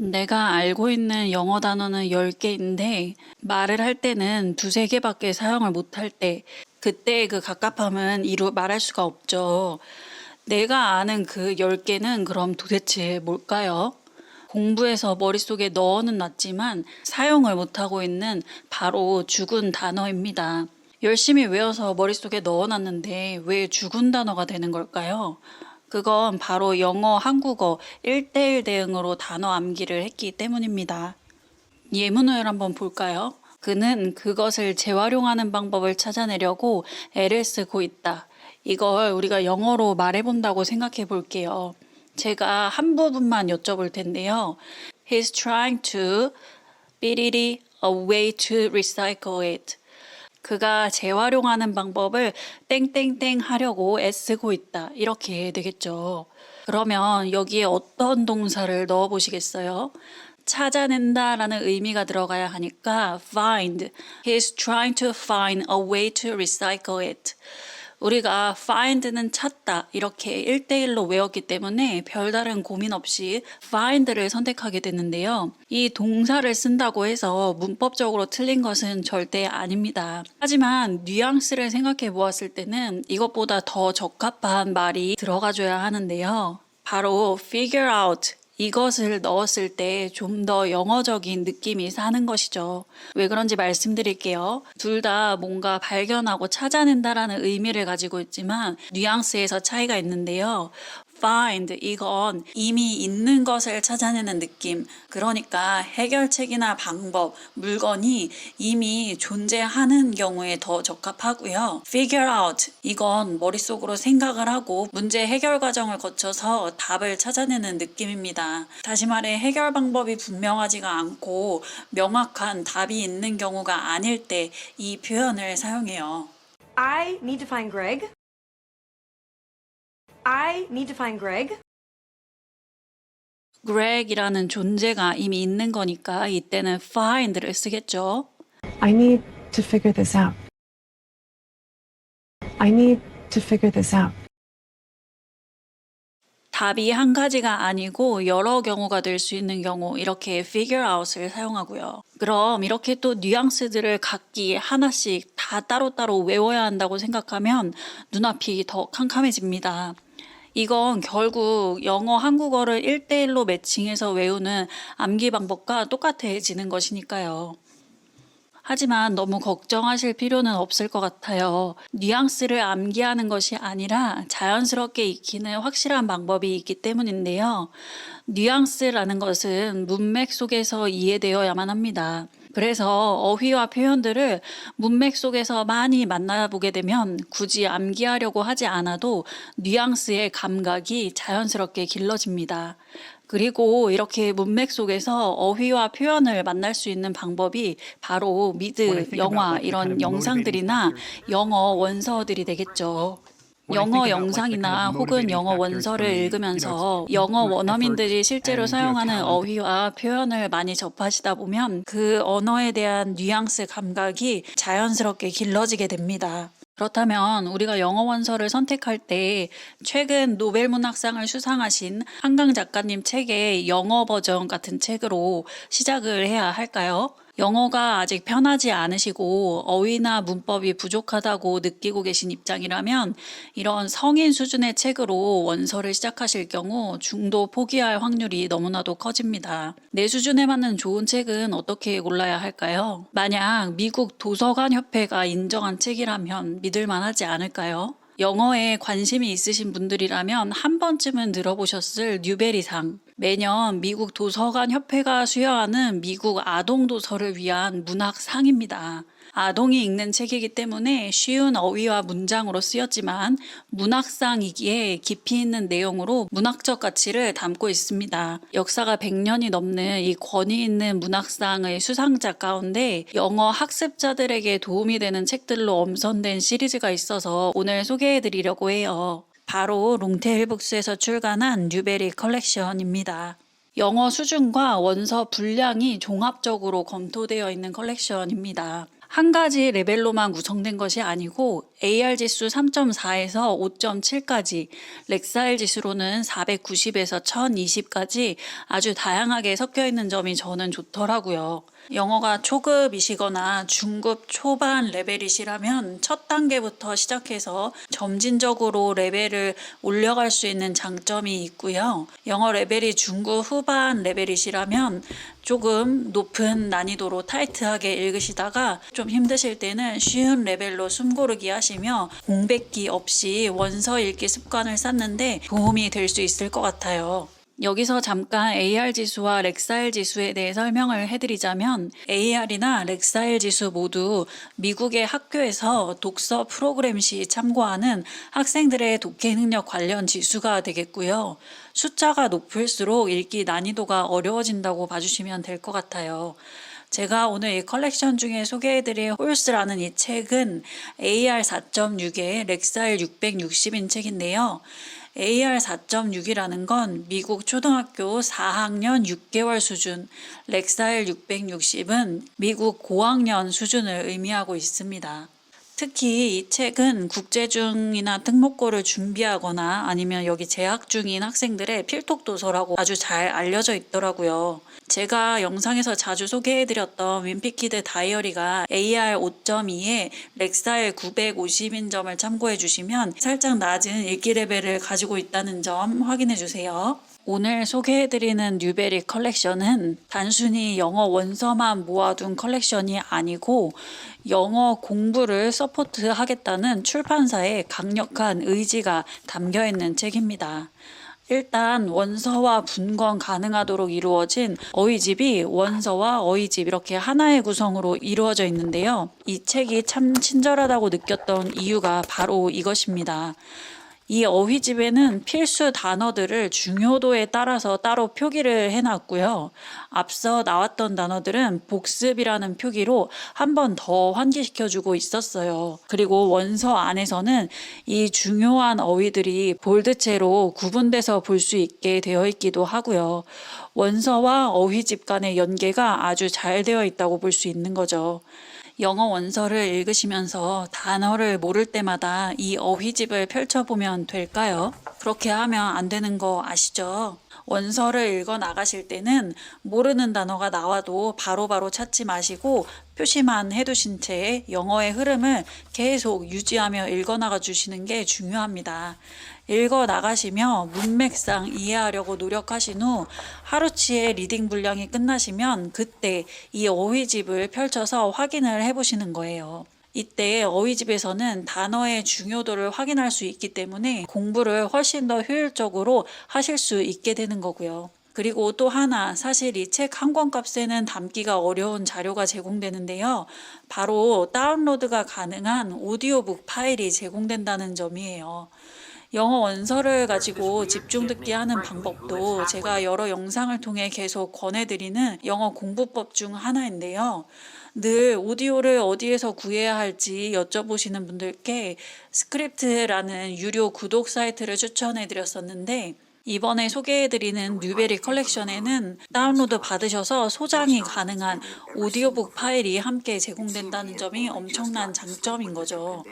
내가 알고 있는 영어 단어는 10개인데 말을 할 때는 두세 개밖에 사용을 못할 때 그때 그 갑갑함은 이루 말할 수가 없죠. 내가 아는 그 10개는 그럼 도대체 뭘까요? 공부해서 머릿속에 넣어는 놨지만 사용을 못하고 있는 바로 죽은 단어입니다. 열심히 외워서 머릿속에 넣어놨는데 왜 죽은 단어가 되는 걸까요? 그건 바로 영어, 한국어 1대1 대응으로 단어 암기를 했기 때문입니다. 예문을 한번 볼까요? 그는 그것을 재활용하는 방법을 찾아내려고 애를 쓰고 있다. 이걸 우리가 영어로 말해본다고 생각해 볼게요. 제가 한 부분만 여쭤볼 텐데요. He's trying to 삐리리 a way to recycle it. 그가 재활용하는 방법을 땡땡땡 하려고 애쓰고 있다. 이렇게 되겠죠. 그러면 여기에 어떤 동사를 넣어 보시겠어요? 찾아낸다 라는 의미가 들어가야 하니까 find. He's trying to find a way to recycle it. 우리가 find는 찾다 이렇게 1대1로 외웠기 때문에 별다른 고민 없이 find를 선택하게 됐는데요. 이 동사를 쓴다고 해서 문법적으로 틀린 것은 절대 아닙니다. 하지만 뉘앙스를 생각해 보았을 때는 이것보다 더 적합한 말이 들어가줘야 하는데요. 바로 figure out. 이것을 넣었을 때 좀 더 영어적인 느낌이 사는 것이죠. 왜 그런지 말씀드릴게요. 둘 다 뭔가 발견하고 찾아낸다라는 의미를 가지고 있지만 뉘앙스에서 차이가 있는데요. find 이건 이미 있는 것을 찾아내는 느낌. 그러니까 해결책이나 방법, 물건이 이미 존재하는 경우에 더 적합하고요. figure out 이건 머릿속으로 생각을 하고 문제 해결 과정을 거쳐서 답을 찾아내는 느낌입니다. 다시 말해 해결 방법이 분명하지가 않고 명확한 답이 있는 경우가 아닐 때 이 표현을 사용해요. I need to find Greg. I need to find Greg. Greg이라는 존재가 이미 있는 거니까 이때는 find를 쓰겠죠. I need to figure this out. I need to figure this out. 답이 한 가지가 아니고 여러 경우가 될 수 있는 경우 이렇게 figure out을 사용하고요. 그럼 이렇게 또 뉘앙스들을 각기 하나씩 다 따로따로 외워야 한다고 생각하면 눈앞이 더 캄캄해집니다. 이건 결국 영어, 한국어를 1대1로 매칭해서 외우는 암기 방법과 똑같아지는 것이니까요. 하지만 너무 걱정하실 필요는 없을 것 같아요. 뉘앙스를 암기하는 것이 아니라 자연스럽게 익히는 확실한 방법이 있기 때문인데요. 뉘앙스라는 것은 문맥 속에서 이해되어야만 합니다. 그래서 어휘와 표현들을 문맥 속에서 많이 만나보게 되면 굳이 암기하려고 하지 않아도 뉘앙스의 감각이 자연스럽게 길러집니다. 그리고 이렇게 문맥 속에서 어휘와 표현을 만날 수 있는 방법이 바로 미드, 영화 이런 영상들이나 영어 원서들이 되겠죠. 영어 영상이나 혹은 영어 원서를 읽으면서 영어 원어민들이 실제로 사용하는 어휘와 표현을 많이 접하시다 보면 그 언어에 대한 뉘앙스 감각이 자연스럽게 길러지게 됩니다. 그렇다면 우리가 영어 원서를 선택할 때 최근 노벨문학상을 수상하신 한강 작가님 책의 영어 버전 같은 책으로 시작을 해야 할까요? 영어가 아직 편하지 않으시고 어휘나 문법이 부족하다고 느끼고 계신 입장이라면 이런 성인 수준의 책으로 원서를 시작하실 경우 중도 포기할 확률이 너무나도 커집니다. 내 수준에 맞는 좋은 책은 어떻게 골라야 할까요? 만약 미국 도서관 협회가 인정한 책이라면 믿을만 하지 않을까요? 영어에 관심이 있으신 분들이라면 한 번쯤은 들어보셨을 뉴베리상. 매년 미국 도서관 협회가 수여하는 미국 아동 도서를 위한 문학상입니다. 아동이 읽는 책이기 때문에 쉬운 어휘와 문장으로 쓰였지만 문학상이기에 깊이 있는 내용으로 문학적 가치를 담고 있습니다. 역사가 100년이 넘는 이 권위 있는 문학상의 수상작 가운데 영어 학습자들에게 도움이 되는 책들로 엄선된 시리즈가 있어서 오늘 소개해드리려고 해요. 바로 롱테일북스에서 출간한 뉴베리 컬렉션입니다. 영어 수준과 원서 분량이 종합적으로 검토되어 있는 컬렉션입니다. 한 가지 레벨로만 구성된 것이 아니고 AR 지수 3.4에서 5.7까지, 렉사일 지수로는 490에서 1020까지 아주 다양하게 섞여 있는 점이 저는 좋더라고요. 영어가 초급이시거나 중급 초반 레벨이시라면 첫 단계부터 시작해서 점진적으로 레벨을 올려갈 수 있는 장점이 있고요. 영어 레벨이 중급 후반 레벨이시라면 조금 높은 난이도로 타이트하게 읽으시다가 좀 힘드실 때는 쉬운 레벨로 숨고르기 하시며 공백기 없이 원서 읽기 습관을 쌓는데 도움이 될 수 있을 것 같아요. 여기서 잠깐 AR 지수와 렉사일 지수에 대해 설명을 해드리자면 AR이나 렉사일 지수 모두 미국의 학교에서 독서 프로그램 시 참고하는 학생들의 독해 능력 관련 지수가 되겠고요. 숫자가 높을수록 읽기 난이도가 어려워진다고 봐주시면 될 것 같아요. 제가 오늘 이 컬렉션 중에 소개해드릴 홀스라는 이 책은 AR 4.6에 렉사일 660인 책인데요. AR 4.6이라는 건 미국 초등학교 4학년 6개월 수준, 렉사일 660은 미국 고학년 수준을 의미하고 있습니다. 특히 이 책은 국제중이나 특목고를 준비하거나 아니면 여기 재학 중인 학생들의 필독 도서라고 아주 잘 알려져 있더라고요. 제가 영상에서 자주 소개해드렸던 윈피키드 다이어리가 AR 5.2에 렉사일 950인 점을 참고해 주시면 살짝 낮은 읽기 레벨을 가지고 있다는 점 확인해 주세요. 오늘 소개해드리는 뉴베리 컬렉션은 단순히 영어 원서만 모아둔 컬렉션이 아니고 영어 공부를 서포트하겠다는 출판사의 강력한 의지가 담겨있는 책입니다. 일단 원서와 분권 가능하도록 이루어진 어휘집이 원서와 어휘집 이렇게 하나의 구성으로 이루어져 있는데요. 이 책이 참 친절하다고 느꼈던 이유가 바로 이것입니다. 이 어휘집에는 필수 단어들을 중요도에 따라서 따로 표기를 해놨고요. 앞서 나왔던 단어들은 복습이라는 표기로 한 번 더 환기시켜주고 있었어요. 그리고 원서 안에서는 이 중요한 어휘들이 볼드체로 구분돼서 볼 수 있게 되어 있기도 하고요. 원서와 어휘집 간의 연계가 아주 잘 되어 있다고 볼 수 있는 거죠. 영어 원서를 읽으시면서 단어를 모를 때마다 이 어휘집을 펼쳐보면 될까요? 그렇게 하면 안 되는 거 아시죠? 원서를 읽어 나가실 때는 모르는 단어가 나와도 바로바로 찾지 마시고 표시만 해두신 채 영어의 흐름을 계속 유지하며 읽어 나가 주시는 게 중요합니다. 읽어 나가시며 문맥상 이해하려고 노력하신 후 하루치의 리딩 분량이 끝나시면 그때 이 어휘집을 펼쳐서 확인을 해보시는 거예요. 이때 어휘집에서는 단어의 중요도를 확인할 수 있기 때문에 공부를 훨씬 더 효율적으로 하실 수 있게 되는 거고요. 그리고 또 하나, 사실 이 책 한 권 값에는 담기가 어려운 자료가 제공되는데요. 바로 다운로드가 가능한 오디오북 파일이 제공된다는 점이에요. 영어 원서를 가지고 집중 듣기 하는 방법도 제가 여러 영상을 통해 계속 권해드리는 영어 공부법 중 하나인데요. 늘 오디오를 어디에서 구해야 할지 여쭤보시는 분들께 스크립트라는 유료 구독 사이트를 추천해 드렸었는데 이번에 소개해드리는 뉴베리 컬렉션에는 다운로드 받으셔서 소장이 가능한 오디오북 파일이 함께 제공된다는 점이 엄청난 장점인 거죠.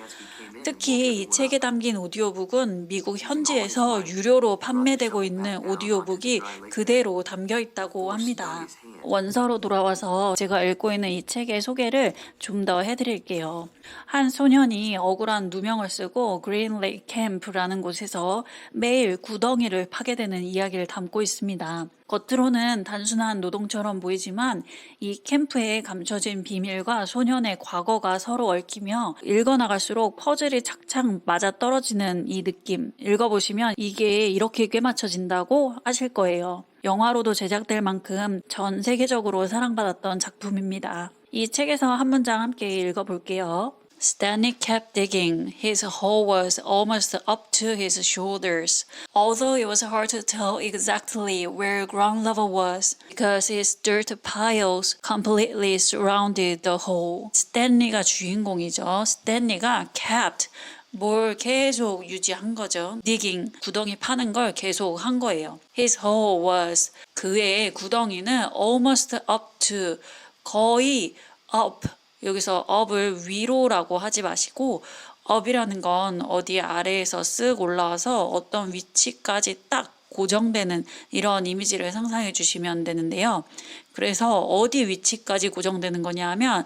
특히 이 책에 담긴 오디오북은 미국 현지에서 유료로 판매되고 있는 오디오북이 그대로 담겨 있다고 합니다. 원서로 돌아와서 제가 읽고 있는 이 책의 소개를 좀 더 해드릴게요. 한 소년이 억울한 누명을 쓰고 그린 레이크 캠프라는 곳에서 매일 구덩이를 파게 되는 이야기를 담고 있습니다. 겉으로는 단순한 노동처럼 보이지만 이 캠프에 감춰진 비밀과 소년의 과거가 서로 얽히며 읽어나갈수록 퍼즐이 착착 맞아떨어지는 이 느낌, 읽어보시면 이게 이렇게 꿰맞춰진다고 하실 거예요. 영화로도 제작될 만큼 전 세계적으로 사랑받았던 작품입니다. 이 책에서 한 문장 함께 읽어볼게요. Stanley kept digging. His hole was almost up to his shoulders, although it was hard to tell exactly where ground level was because its dirt piles completely surrounded the hole. 스탠리가 주인공이죠. 스탠리가 kept 뭘 계속 유지한 거죠. digging, 구덩이 파는 걸 계속 한 거예요. His hole was, 그의 구덩이는 almost up to, 거의 up, 여기서 up을 위로라고 하지 마시고 up이라는 건 어디 아래에서 쓱 올라와서 어떤 위치까지 딱 고정되는 이런 이미지를 상상해 주시면 되는데요. 그래서 어디 위치까지 고정되는 거냐 하면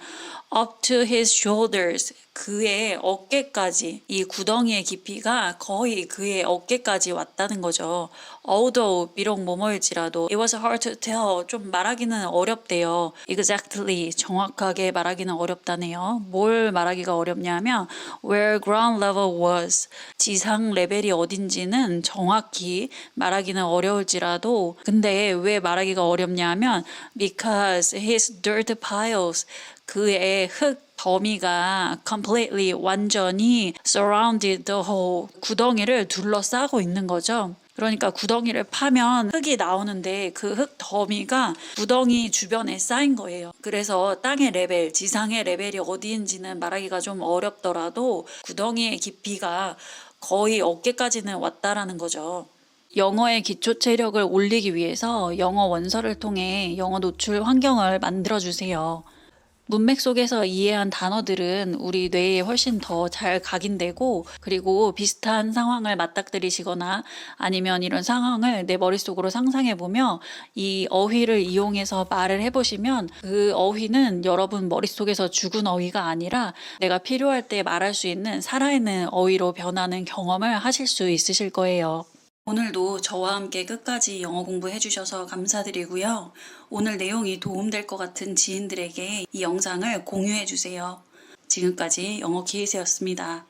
up to his shoulders, 그의 어깨까지, 이 구덩이의 깊이가 거의 그의 어깨까지 왔다는 거죠. Although 비록 뭐뭐일지라도 it was hard to tell, 좀 말하기는 어렵대요. Exactly, 정확하게 말하기는 어렵다네요. 뭘 말하기가 어렵냐면 where ground level was, 지상 레벨이 어딘지는 정확히 말하기는 어려울지라도 근데 왜 말하기가 어렵냐면 because his dirt piles, 그의 흙 더미가 completely, 완전히 surrounded the whole, 구덩이를 둘러싸고 있는 거죠. 그러니까 구덩이를 파면 흙이 나오는데 그 흙 더미가 구덩이 주변에 쌓인 거예요. 그래서 땅의 레벨, 지상의 레벨이 어디인지는 말하기가 좀 어렵더라도 구덩이의 깊이가 거의 어깨까지는 왔다라는 거죠. 영어의 기초 체력을 올리기 위해서 영어 원서를 통해 영어 노출 환경을 만들어 주세요. 문맥 속에서 이해한 단어들은 우리 뇌에 훨씬 더 잘 각인되고, 그리고 비슷한 상황을 맞닥뜨리시거나 아니면 이런 상황을 내 머릿속으로 상상해보며 이 어휘를 이용해서 말을 해보시면 그 어휘는 여러분 머릿속에서 죽은 어휘가 아니라 내가 필요할 때 말할 수 있는 살아있는 어휘로 변하는 경험을 하실 수 있으실 거예요. 오늘도 저와 함께 끝까지 영어 공부해 주셔서 감사드리고요. 오늘 내용이 도움될 것 같은 지인들에게 이 영상을 공유해 주세요. 지금까지 영어 키이스였습니다.